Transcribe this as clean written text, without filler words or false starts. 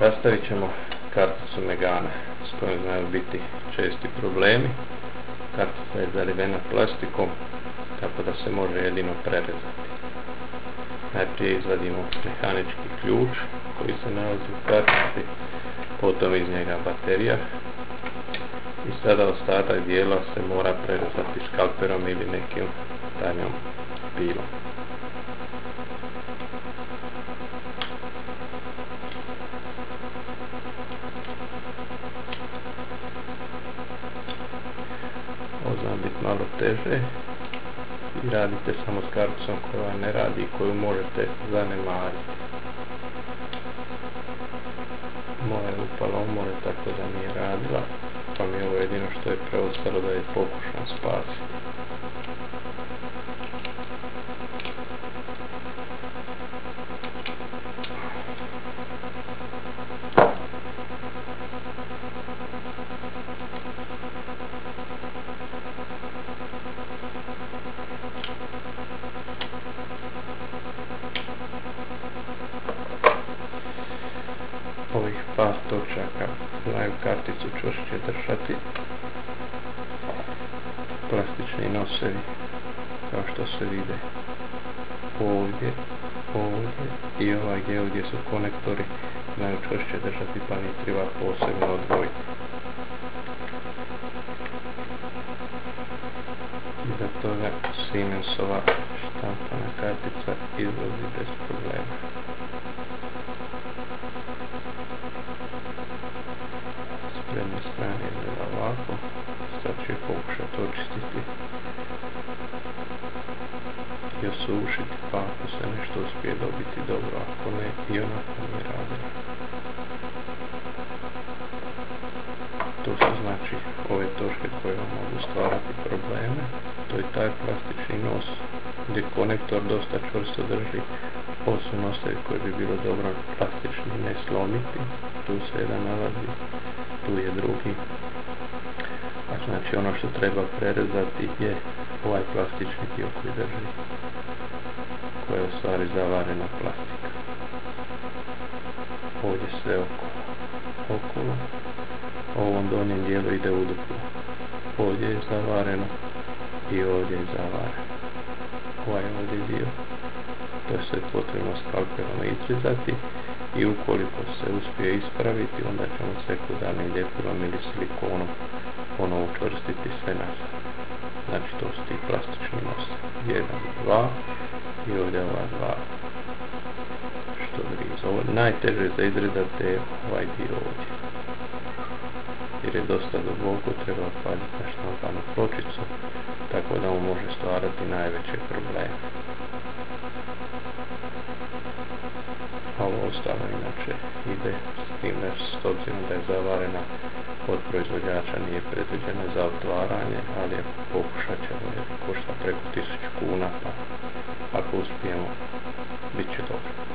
Rastavit ćemo karticu Megane s kojom znaju biti česti problemi. Kartica je zalivena plastikom, tako da se može jedino prerezati. Najprije izvadimo mehanički ključ koji se nalazi u kartici, potom iz njega baterija i sada ostatak dijela se mora prerezati škalperom ili nekim tanjom pilom. Ovo zna biti malo teže i radite samo s karticom koja ne radi i koju možete zanemariti. Moja je upala u more tako da nije radila, pa mi je ovo jedino što je preostalo da je pokušam spasiti. Ovih par točaka znaju karticu čvršće držati. Plastični nosevi, kao što se vide ovdje i ovaj gdje ovdje su konektori, znaju čvršće držati, pa ne treba posebno odvojiti. Iza toga Siemensova štampana kartica izlazi bez problema. S prednje strane izgleda ovako. Sad ću je pokušati očistiti i osušiti, pa ako se nešto uspije dobiti dobro, ako ne i onako nije radila. To su znači ove točke koje vam mogu stvarati probleme. To je taj plastični nos gdje konektor dosta čvrsto drži. Ovo su nosevi koji bi bilo dobro plastični ne slomiti. Tu se jedan nalazi, tu je drugi. A znači ono što treba prerezati je ovaj plastični dio koji drži, koja je u stvari zavarena plastika. Ovdje sve okolo. U ovom donjem dijelu ide u duplo. Ovdje je zavareno i ovdje je zavareno. Ovaj ovdje dio, to je sve potrebno skalperom izrezati i ukoliko se uspije ispraviti, onda ćemo sekundarnim ljepilom ili silikonom ponovo učvrstiti sve nazad. Znači to su ti plastični nosevi. 1, 2 i ovdje ova 2 što grizu. Ovo najteže za izrezati je ovaj dio ovdje, jer je dosta duboko, treba paziti na štampanu pločicu, tako da on može stvarati najveće probleme. A ovo ostalo inače ide s tim da s obzirom da je zavarena od proizvođača nije predviđena za otvaranje, ali pokušat ćemo jer košta preko 1000 kuna, pa ako uspijemo bit će dobro.